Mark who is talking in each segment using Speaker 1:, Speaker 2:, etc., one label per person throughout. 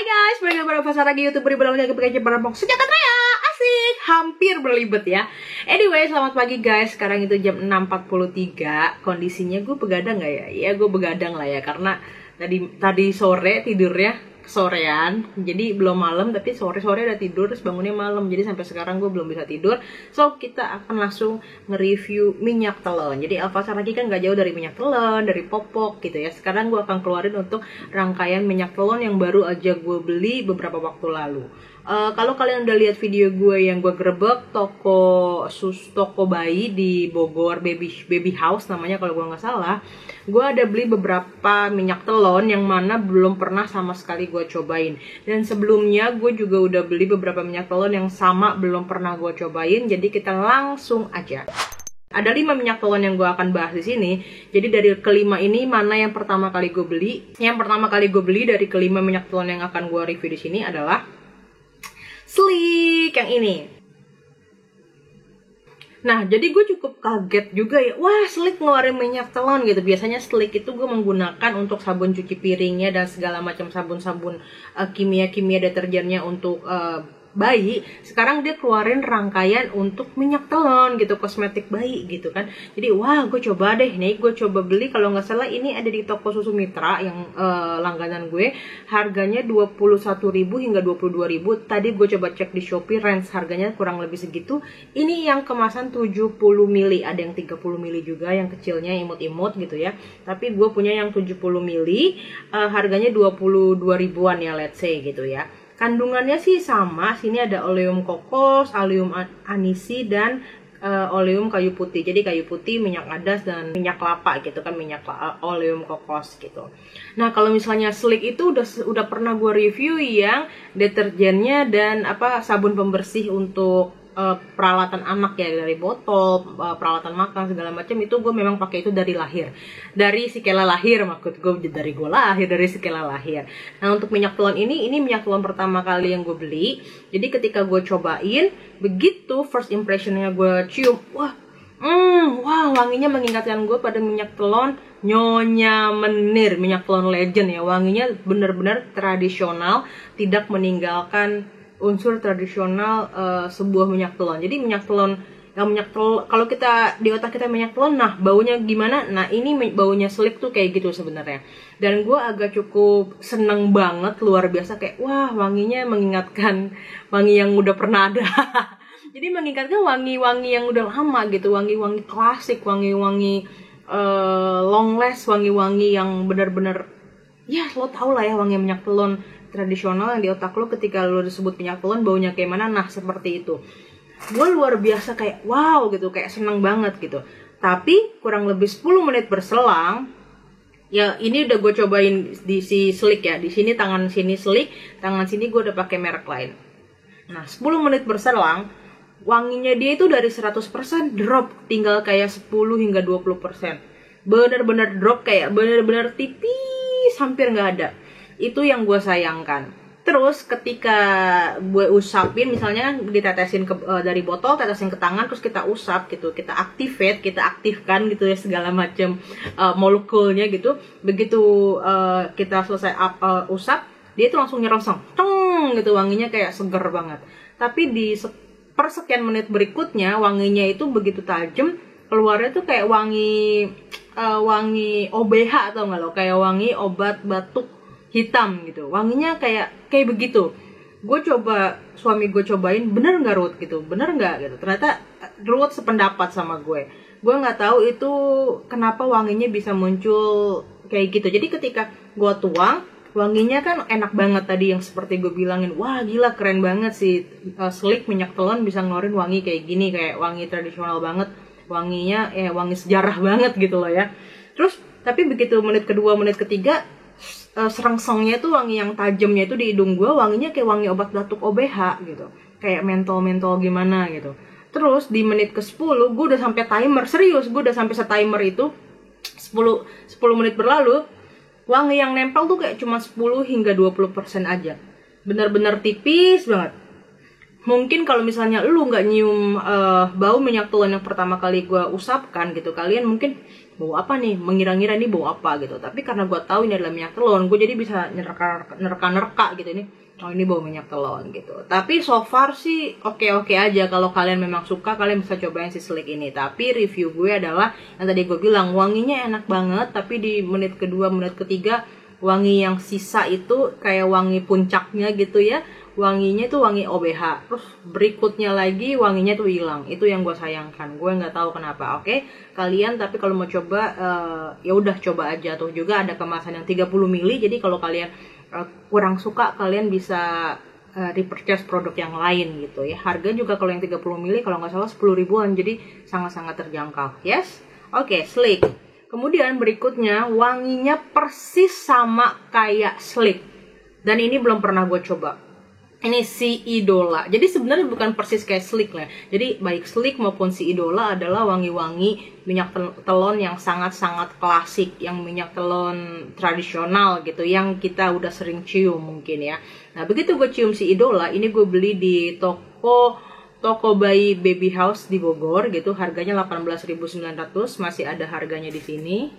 Speaker 1: Hai guys, balik lagi pada lagi YouTuber berlalu lagi pakai barang senjata Raya. Asik, hampir berlibet ya. Anyway, selamat pagi guys. Sekarang itu jam 6.43. Kondisinya gue begadang gak ya? Ya gue begadang lah ya, karena tadi sore tidurnya sorean, jadi belum malam, tapi sore-sore udah tidur, terus bangunnya malam, jadi sampai sekarang gue belum bisa tidur. So kita akan langsung nge-review minyak telon. Jadi Alpha lagi kan gak jauh dari minyak telon, dari popok gitu ya. Sekarang gue akan keluarin untuk rangkaian minyak telon yang baru aja gue beli beberapa waktu lalu. Kalau kalian udah lihat video gue yang gue grebek toko bayi di Bogor, baby house namanya kalau gue nggak salah, gue ada beli beberapa minyak telon yang mana belum pernah sama sekali gue cobain. Dan sebelumnya gue juga udah beli beberapa minyak telon yang sama belum pernah gue cobain. Jadi kita langsung aja. Ada 5 minyak telon yang gue akan bahas di sini. Jadi dari kelima ini mana yang pertama kali gue beli? Yang pertama kali gue beli dari kelima minyak telon yang akan gue review di sini adalah Sleek yang ini. Nah, jadi gue cukup kaget juga ya. Wah, Sleek ngeluarin minyak telon gitu. Biasanya Sleek itu gue menggunakan untuk sabun cuci piringnya dan segala macam sabun-sabun kimia-kimia deterjennya untuk bayi. Sekarang dia keluarin rangkaian untuk minyak telon gitu, kosmetik bayi gitu kan. Jadi wah, gue coba deh nih, gue coba beli. Kalau nggak salah ini ada di toko susu Mitra yang langganan gue. Harganya 21.000 hingga 22.000. Tadi gue coba cek di Shopee, range harganya kurang lebih segitu. Ini yang kemasan 70 ml, ada yang 30 ml juga, yang kecilnya imut-imut gitu ya. Tapi gue punya yang 70 ml, harganya 22 ribuan ya, let's say gitu ya. Kandungannya sih sama, sini ada oleum kokos, oleum anisi, dan oleum kayu putih. Jadi kayu putih, minyak adas, dan minyak kelapa gitu kan, minyak oleum kokos gitu. Nah, kalau misalnya Sleek itu udah pernah gue review yang deterjennya dan sabun pembersih untuk peralatan anak ya, dari botol, peralatan makan segala macam, itu gue memang pakai itu dari lahir, dari Sikela lahir, maksud gue dari gue lahir, dari Sikela lahir. Nah, untuk minyak telon ini minyak telon pertama kali yang gue beli. Jadi ketika gue cobain, begitu first impressionnya gue cium, wah wanginya mengingatkan gue pada minyak telon Nyonya Menir, minyak telon legend ya. Wanginya benar-benar tradisional, tidak meninggalkan unsur tradisional sebuah minyak telon. Jadi minyak telon, kalau kita di otak kita minyak telon, nah baunya gimana? Nah, ini baunya Sleek tuh kayak gitu sebenarnya. Dan gue agak cukup seneng banget, luar biasa, kayak wah, wanginya mengingatkan wangi yang udah pernah ada. Jadi mengingatkan wangi-wangi yang udah lama gitu, wangi-wangi klasik, wangi-wangi long last, wangi-wangi yang benar-benar ya lo tau lah ya, wangi minyak telon tradisional yang di otak lo ketika lo disebut minyak telon baunya kayak mana. Nah, seperti itu. Gue luar biasa kayak wow gitu, kayak seneng banget gitu. Tapi kurang lebih 10 menit berselang, ya ini udah gue cobain di si Sleek ya. Di sini tangan sini Sleek, tangan sini gue udah pakai merek lain. Nah, 10 menit berselang, wanginya dia itu dari 100% drop, tinggal kayak 10 hingga 20%. Bener-bener drop, kayak bener-bener tipis, hampir nggak ada. Itu yang gue sayangkan. Terus ketika gue usapin, misalnya ditetesin dari botol, tetesin ke tangan, terus kita usap gitu, kita aktifkan gitu ya segala macam molekulnya gitu. Begitu kita selesai usap, dia itu langsung nyerongsong, gitu, wanginya kayak seger banget. Tapi di persekian menit berikutnya, wanginya itu begitu tajam, keluarnya tuh kayak wangi OBH atau enggak lo, kayak wangi obat batuk hitam gitu. Wanginya kayak begitu. Suami gue cobain, bener nggak Ruth gitu, bener nggak gitu. Ternyata Ruth sependapat sama gue. Gue nggak tahu itu kenapa wanginya bisa muncul kayak gitu. Jadi ketika gue tuang, wanginya kan enak banget tadi, yang seperti gue bilangin, wah gila keren banget sih Sleek minyak telon bisa ngeluarin wangi kayak gini, kayak wangi tradisional banget, wanginya wangi sejarah banget gitu loh ya. Terus tapi begitu menit kedua, menit ketiga, serengsongnya tuh, wangi yang tajamnya itu di hidung gue, wanginya kayak wangi obat batuk OBH gitu, kayak mentol-mentol gimana gitu. Terus di menit ke-10 gue udah sampai timer, serius gue udah sampai setimer itu. 10 menit berlalu, wangi yang nempel tuh kayak cuma 10 hingga 20% aja, benar-benar tipis banget. Mungkin kalau misalnya lu nggak nyium bau minyak telon yang pertama kali gue usapkan gitu, kalian mungkin bau apa nih, mengira-ngira ini bau apa gitu. Tapi karena gue tahu ini adalah minyak telon, gue jadi bisa nerka-nerka gitu ini. Oh ini bau minyak telon gitu. Tapi so far sih oke-oke aja. Kalau kalian memang suka, kalian bisa cobain si Slick ini. Tapi review gue adalah yang tadi gue bilang, wanginya enak banget. Tapi di menit kedua, menit ketiga, wangi yang sisa itu kayak wangi puncaknya gitu ya. Wanginya tuh wangi OBH. Terus berikutnya lagi wanginya tuh hilang. Itu yang gue sayangkan. Gue nggak tahu kenapa. Oke, kalian tapi kalau mau coba ya udah coba aja. Tuh juga ada kemasan yang 30 ml. Jadi kalau kalian kurang suka, kalian bisa repurchase produk yang lain gitu ya. Harga juga kalau yang 30 ml kalau nggak salah 10 ribuan. Jadi sangat-sangat terjangkau. Yes? Oke, Slick. Kemudian berikutnya wanginya persis sama kayak Slick. Dan ini belum pernah gue coba. Ini si Idola. Jadi sebenarnya bukan persis kayak Slick lah. Jadi baik Slick maupun si Idola adalah wangi-wangi minyak telon yang sangat-sangat klasik, yang minyak telon tradisional gitu, yang kita udah sering cium mungkin ya. Nah begitu gue cium si Idola, ini gue beli di toko by Baby House di Bogor gitu. Harganya 18.900, masih ada harganya di sini.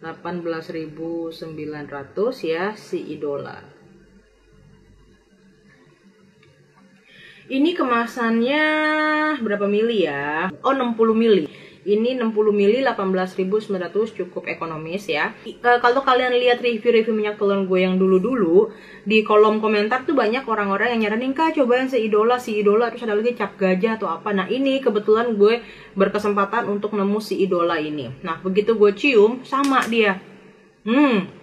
Speaker 1: 18.900 ya si Idola. Ini kemasannya berapa mili ya? Oh 60 mili. Ini 60 mili 18.900, cukup ekonomis ya. Kalau kalian lihat review-review minyak telon gue yang dulu-dulu, di kolom komentar tuh banyak orang-orang yang nyaranin, Kak cobain si Idola, terus ada lagi cap gajah atau apa. Nah ini kebetulan gue berkesempatan untuk nemu si Idola ini. Nah begitu gue cium, sama dia.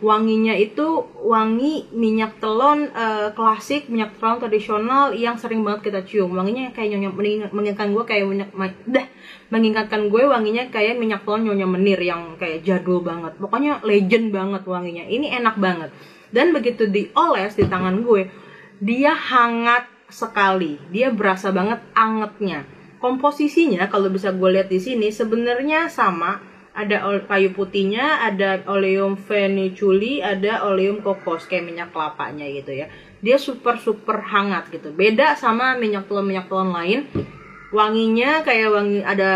Speaker 1: Wanginya itu wangi minyak telon klasik, minyak telon tradisional yang sering banget kita cium. Wanginya kayak Nyonya, mengingatkan gue kayak mengingatkan gue wanginya kayak minyak telon Nyonya Menir yang kayak jadul banget. Pokoknya legend banget wanginya. Ini enak banget. Dan begitu dioles di tangan gue, dia hangat sekali. Dia berasa banget angetnya. Komposisinya kalau bisa gue lihat di sini sebenarnya sama. Ada kayu putihnya, ada oleum feniculi, ada oleum kokos kayak minyak kelapanya gitu ya. Dia super hangat gitu. Beda sama minyak telon lain. Wanginya kayak wangi ada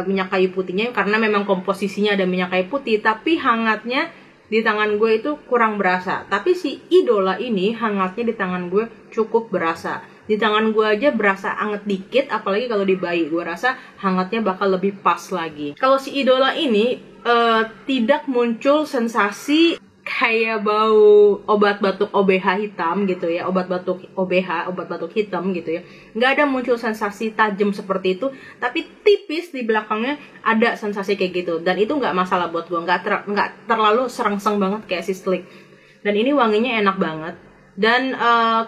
Speaker 1: minyak kayu putihnya karena memang komposisinya ada minyak kayu putih, tapi hangatnya di tangan gue itu kurang berasa. Tapi si Idola ini hangatnya di tangan gue cukup berasa. Di tangan gue aja berasa anget dikit, apalagi kalau di bayi gue rasa hangatnya bakal lebih pas lagi. Kalau si Idola ini tidak muncul sensasi kayak bau obat batuk OBH hitam gitu ya, obat batuk OBH, obat batuk hitam gitu ya. Nggak ada muncul sensasi tajam seperti itu, tapi tipis di belakangnya ada sensasi kayak gitu. Dan itu nggak masalah buat gue, nggak terlalu serengseng banget kayak si Slick. Dan ini wanginya enak banget. Dan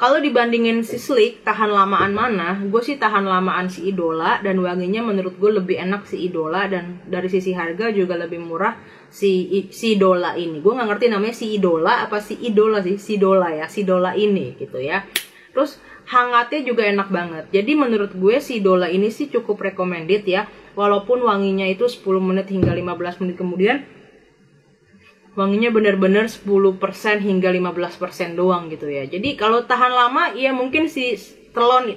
Speaker 1: kalau dibandingin si Slick, tahan lamaan mana? Gue sih tahan lamaan si Idola, dan wanginya menurut gue lebih enak si Idola, dan dari sisi harga juga lebih murah si Idola ini. Gue nggak ngerti namanya si Idola apa si Idola sih, si Idola ya, si Idola ini gitu ya. Terus hangatnya juga enak banget. Jadi menurut gue si Idola ini sih cukup recommended ya. Walaupun wanginya itu 10 menit hingga 15 menit kemudian wanginya benar-benar 10% hingga 15% doang gitu ya. Jadi kalau tahan lama ya mungkin si telon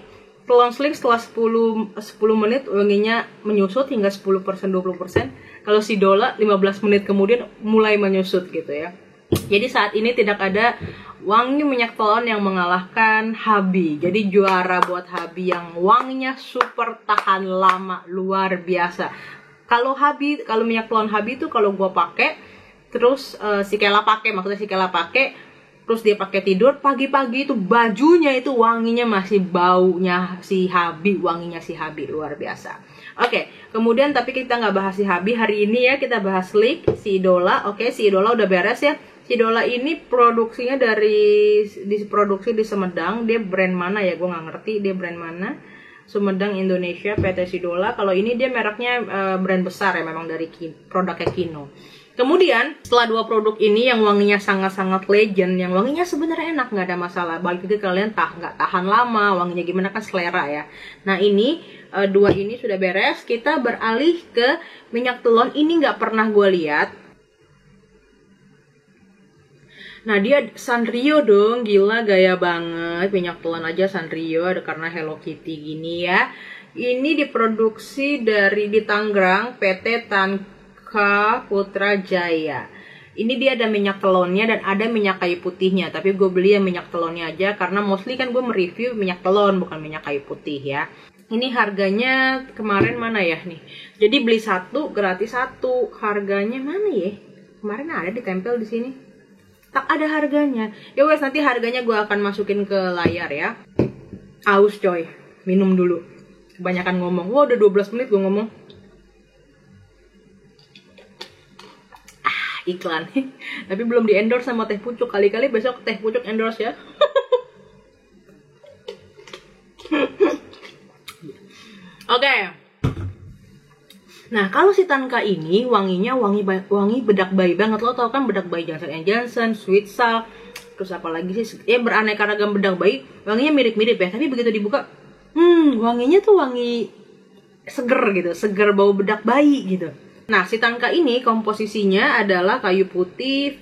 Speaker 1: Slick setelah 10 menit wanginya menyusut hingga 10% 20%. Kalau si Idola 15 menit kemudian mulai menyusut gitu ya. Jadi saat ini tidak ada wangi minyak telon yang mengalahkan Habi. Jadi juara buat Habi yang wanginya super tahan lama luar biasa. Kalau minyak telon Habi itu kalau gua pakai terus si Kela pakai, terus dia pakai tidur, pagi-pagi itu bajunya itu wanginya masih baunya si Habi, wanginya si Habi luar biasa. Oke, kemudian tapi kita nggak bahas si Habi hari ini ya, kita bahas Slick, si Idola. Oke, si Idola udah beres ya. Si Idola ini produksinya diproduksi di Sumedang. Dia brand mana ya, gue nggak ngerti dia brand mana. Sumedang Indonesia, PT Sidola. Kalau ini dia mereknya brand besar ya, memang dari produknya Kino. Kemudian setelah dua produk ini yang wanginya sangat-sangat legend, yang wanginya sebenarnya enak, nggak ada masalah. Balik lagi kalian nggak tahan lama, wanginya gimana kan selera ya. Nah ini dua ini sudah beres, kita beralih ke minyak telon. Ini nggak pernah gue lihat. Nah dia Sanrio dong, gila gaya banget minyak telon aja Sanrio, ada karena Hello Kitty gini ya. Ini diproduksi di Tangerang, PT Tanka Putra Jaya. Ini dia ada minyak telonnya dan ada minyak kayu putihnya. Tapi gue beli yang minyak telonnya aja karena mostly kan gue mereview minyak telon bukan minyak kayu putih ya. Ini harganya kemarin mana ya nih? Jadi beli satu gratis satu. Harganya mana ya? Kemarin ada ditempel di sini. Tak ada harganya. Ya wes, nanti harganya gue akan masukin ke layar ya. Aus coy, minum dulu. Kebanyakan ngomong. Wah, udah 12 menit gue ngomong. Iklan. Tapi belum di endorse sama teh pucuk. Kali-kali besok teh pucuk endorse ya. Oke. Nah, kalau si Tanka ini wanginya wangi bedak bayi banget. Lo tau kan bedak bayi Johnson & Johnson, Sweet Salt, terus apa lagi sih? Ya beraneka ragam bedak bayi. Wanginya mirip-mirip ya. Tapi begitu dibuka, wanginya tuh wangi seger gitu, seger bau bedak bayi gitu. Nah, si Tanka ini komposisinya adalah kayu putih,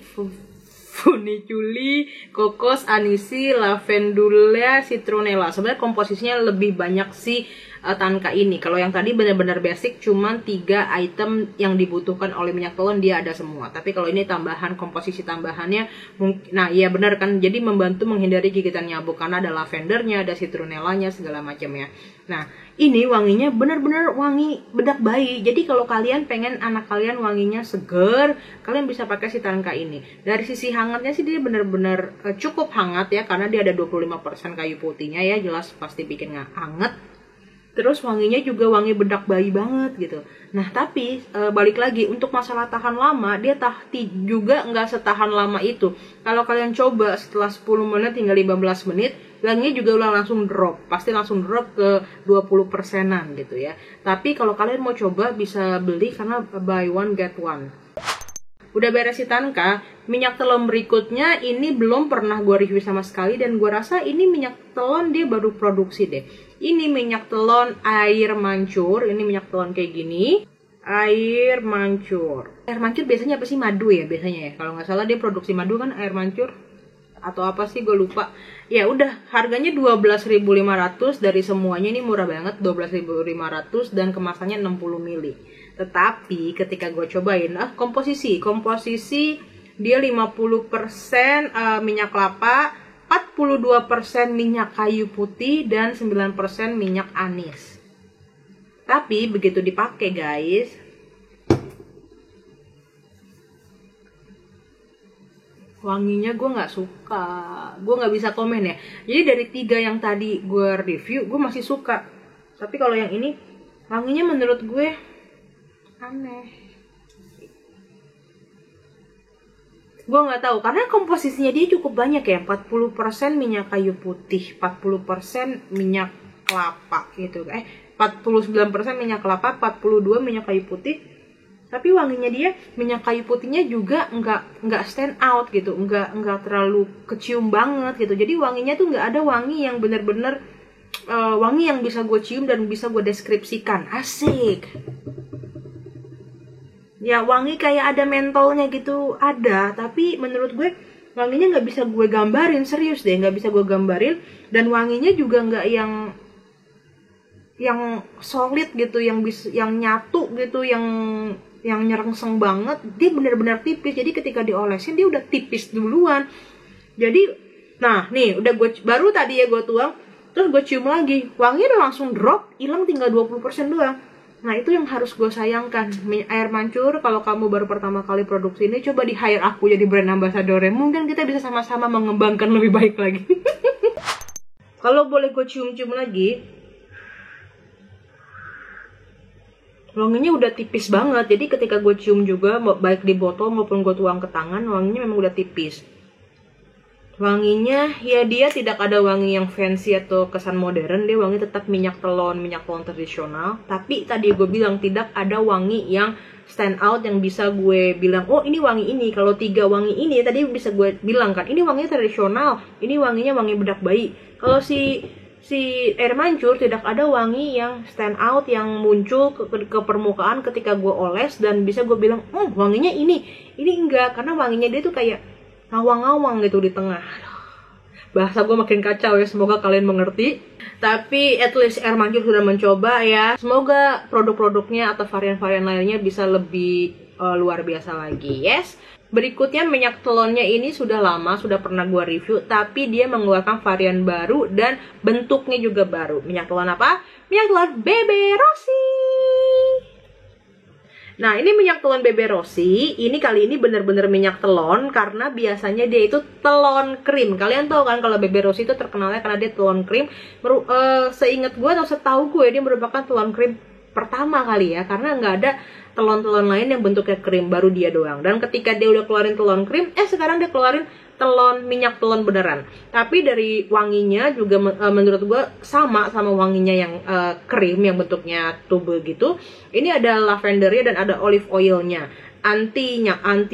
Speaker 1: funiculi, kokos, anisi, lavendula, citronella. Sebenarnya komposisinya lebih banyak si Tanka ini. Kalau yang tadi benar-benar basic, cuman 3 item yang dibutuhkan oleh minyak telon dia ada semua. Tapi kalau ini tambahan, komposisi tambahannya, nah iya benar kan, jadi membantu menghindari gigitan nyamuk karena ada lavendernya, ada citronellanya, segala macamnya. Nah, ini wanginya benar-benar wangi bedak bayi. Jadi kalau kalian pengen anak kalian wanginya seger, kalian bisa pakai si Tanka ini. Dari sisi hangatnya sih dia benar-benar cukup hangat ya, karena dia ada 25% kayu putihnya ya, jelas pasti bikin hangat. Terus wanginya juga wangi bedak bayi banget gitu. Nah tapi balik lagi untuk masalah tahan lama, dia juga nggak setahan lama itu. Kalau kalian coba setelah 10 menit hingga 15 menit, wanginya juga udah langsung drop. Pasti langsung drop ke 20%-an gitu ya. Tapi kalau kalian mau coba bisa beli karena buy one get one. Udah beres si Tanka, minyak telon berikutnya ini belum pernah gue review sama sekali dan gue rasa ini minyak telon dia baru produksi deh. Ini minyak telon air mancur, ini minyak telon kayak gini, air mancur. Air mancur biasanya apa sih? Madu ya biasanya ya. Kalau nggak salah dia produksi madu kan air mancur atau apa sih gue lupa. Ya udah, harganya 12.500 dari semuanya, ini murah banget, 12.500 dan kemasannya 60 ml. Tetapi ketika gue cobain, komposisi dia 50% minyak kelapa, 42% minyak kayu putih, dan 9% minyak anis. Tapi begitu dipakai guys, wanginya gue nggak suka. Gue nggak bisa komen ya. Jadi dari 3 yang tadi gue review, gue masih suka. Tapi kalau yang ini, wanginya menurut gue aneh. Gue nggak tahu karena komposisinya dia cukup banyak ya, 40% minyak kayu putih, 40% minyak kelapa gitu. 49% minyak kelapa, 42 minyak kayu putih. Tapi wanginya dia, minyak kayu putihnya juga nggak stand out gitu, nggak terlalu kecium banget gitu. Jadi wanginya tuh nggak ada wangi yang bener-bener wangi yang bisa gue cium dan bisa gue deskripsikan. Asik. Ya wangi kayak ada mentolnya gitu ada, tapi menurut gue wanginya nggak bisa gue gambarin, serius deh nggak bisa gue gambarin. Dan wanginya juga nggak yang solid gitu, yang nyatu gitu, yang nyerengseng banget. Dia benar-benar tipis, jadi ketika diolesin dia udah tipis duluan. Jadi nah nih udah gue baru tadi ya gue tuang, terus gue cium lagi, wanginya udah langsung drop, hilang tinggal 20% doang. Nah itu yang harus gue sayangkan. Air mancur, kalau kamu baru pertama kali produksi ini, coba di hire aku jadi brand ambassador. Mungkin kita bisa sama-sama mengembangkan lebih baik lagi. Kalau boleh gue cium-cium lagi, wanginya udah tipis banget. Jadi ketika gue cium juga, baik di botol maupun gue tuang ke tangan, wanginya memang udah tipis. Wanginya ya dia tidak ada wangi yang fancy atau kesan modern, dia wangi tetap minyak telon tradisional. Tapi tadi gue bilang tidak ada wangi yang stand out yang bisa gue bilang oh ini wangi ini. Kalau 3 wangi ini tadi bisa gue bilang kan ini wanginya tradisional, ini wanginya wangi bedak bayi. Kalau si air mancur tidak ada wangi yang stand out yang muncul ke permukaan ketika gue oles dan bisa gue bilang wanginya ini enggak, karena wanginya dia tuh kayak ngawang-ngawang gitu di tengah. Bahasa gue makin kacau ya, semoga kalian mengerti. Tapi at least Air Mancur sudah mencoba ya. Semoga produk-produknya atau varian-varian lainnya bisa lebih luar biasa lagi. Yes. Berikutnya minyak telonnya ini sudah lama, sudah pernah gue review, tapi dia mengeluarkan varian baru dan bentuknya juga baru. Minyak telon apa? Minyak telon Bebe Rossi. Nah, ini minyak telon Bebe Rossi. Ini kali ini bener-bener minyak telon karena biasanya dia itu telon krim. Kalian tahu kan kalau Bebe Rossi itu terkenalnya karena dia telon krim. Seingat gue atau setahu gue dia merupakan telon krim pertama kali ya, karena nggak ada telon-telon lain yang bentuknya krim, baru dia doang. Dan ketika dia udah keluarin telon krim, sekarang dia keluarin minyak telon beneran. Tapi dari wanginya juga menurut gue sama wanginya yang krim, yang bentuknya tube gitu. Ini ada lavendernya dan ada olive oilnya. Anti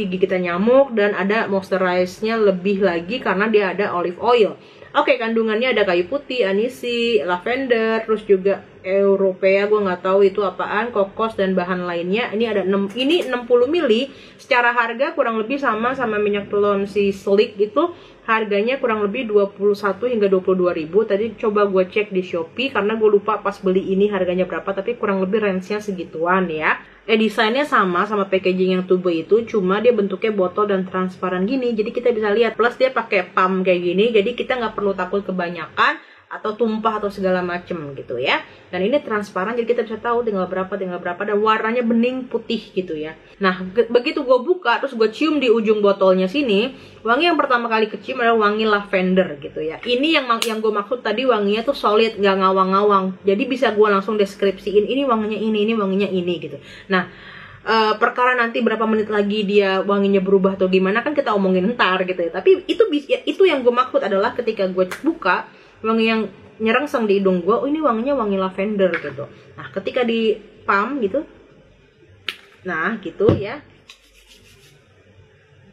Speaker 1: gigitan nyamuk, dan ada moisturize-nya lebih lagi karena dia ada olive oil. Oke, kandungannya ada kayu putih, anisi, lavender, terus juga Europea, gue nggak tahu itu apaan, kokos dan bahan lainnya. Ini ada 60 ml. Secara harga kurang lebih sama minyak telon si Slick itu. Harganya kurang lebih 21 hingga 22 ribu. Tadi coba gue cek di Shopee karena gue lupa pas beli ini harganya berapa, tapi kurang lebih range-nya segituan ya. Desainnya sama packaging yang tube itu, cuma dia bentuknya botol dan transparan gini, jadi kita bisa lihat. Plus dia pakai pump kayak gini, jadi kita nggak perlu takut kebanyakan atau tumpah atau segala macem gitu ya. Dan ini transparan, jadi kita bisa tahu tinggal berapa, dan warnanya bening putih gitu ya. Nah, begitu gue buka terus gue cium di ujung botolnya sini, wangi yang pertama kali kecium adalah wangi lavender gitu ya. Ini yang gue maksud tadi, wanginya tuh solid, nggak ngawang-ngawang. Jadi bisa gue langsung deskripsiin, ini wanginya ini wanginya ini gitu. Nah, perkara nanti berapa menit lagi dia wanginya berubah atau gimana kan kita omongin ntar gitu ya. Tapi itu yang gue maksud adalah ketika gue buka, wangi yang nyerengseng di hidung gue, ini wanginya wangi lavender gitu. Nah, ketika di pump gitu, nah gitu ya.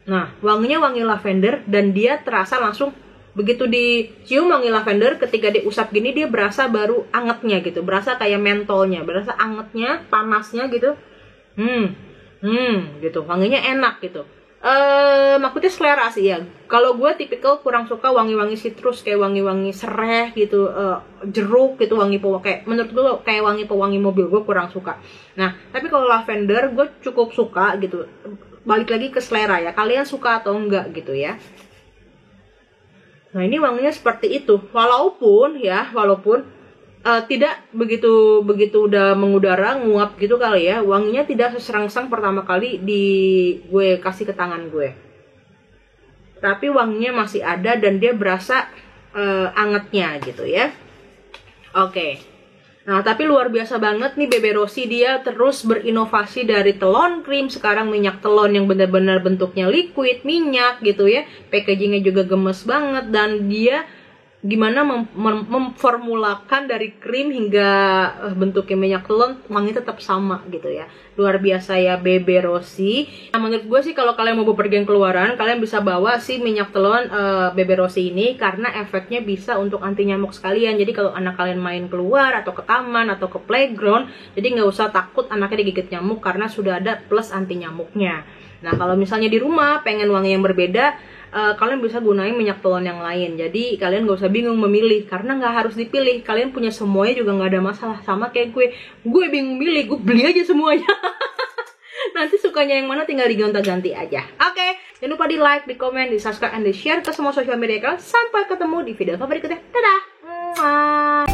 Speaker 1: Nah, wanginya wangi lavender dan dia terasa langsung begitu dicium wangi lavender, ketika diusap gini dia berasa baru angetnya gitu, berasa kayak mentolnya, berasa angetnya, panasnya gitu. Gitu, wanginya enak gitu. Maksudnya selera sih ya. Kalau gue tipikal kurang suka wangi-wangi citrus, kayak wangi-wangi sereh gitu, jeruk gitu, wangi kayak menurut gue kayak wangi pewangi mobil, gue kurang suka. Nah, tapi kalau lavender gue cukup suka gitu. Balik lagi ke selera ya, kalian suka atau enggak gitu ya. Nah, ini wanginya seperti itu. Walaupun tidak begitu udah mengudara, nguap gitu kali ya, wanginya tidak seserangsang pertama kali gue kasih ke tangan gue, tapi wanginya masih ada dan dia berasa angetnya gitu ya. Oke. Nah, tapi luar biasa banget nih Bebe Rossi, dia terus berinovasi dari telon krim, sekarang minyak telon yang benar-benar bentuknya liquid, minyak gitu ya. Packagingnya juga gemes banget, dan dia gimana memformulakan dari krim hingga bentuknya minyak telon, wangi tetap sama gitu ya. Luar biasa ya Bebe Rossi. Nah, menurut gue sih kalau kalian mau bepergian keluaran, kalian bisa bawa si minyak telon Bebe Rossi ini karena efeknya bisa untuk anti nyamuk sekalian. Jadi kalau anak kalian main keluar atau ke taman atau ke playground, jadi nggak usah takut anaknya digigit nyamuk karena sudah ada plus anti nyamuknya. Nah, kalau misalnya di rumah pengen wangi yang berbeda, kalian bisa gunain minyak telon yang lain. Jadi kalian gak usah bingung memilih, karena nggak harus dipilih. Kalian punya semuanya juga nggak ada masalah. Sama kayak gue bingung milih, gue beli aja semuanya. Nanti sukanya yang mana tinggal digonta-ganti aja. Oke, jangan lupa di like, di komen, di subscribe, dan di share ke semua sosial media kalian. Sampai ketemu di video berikutnya. Dadah.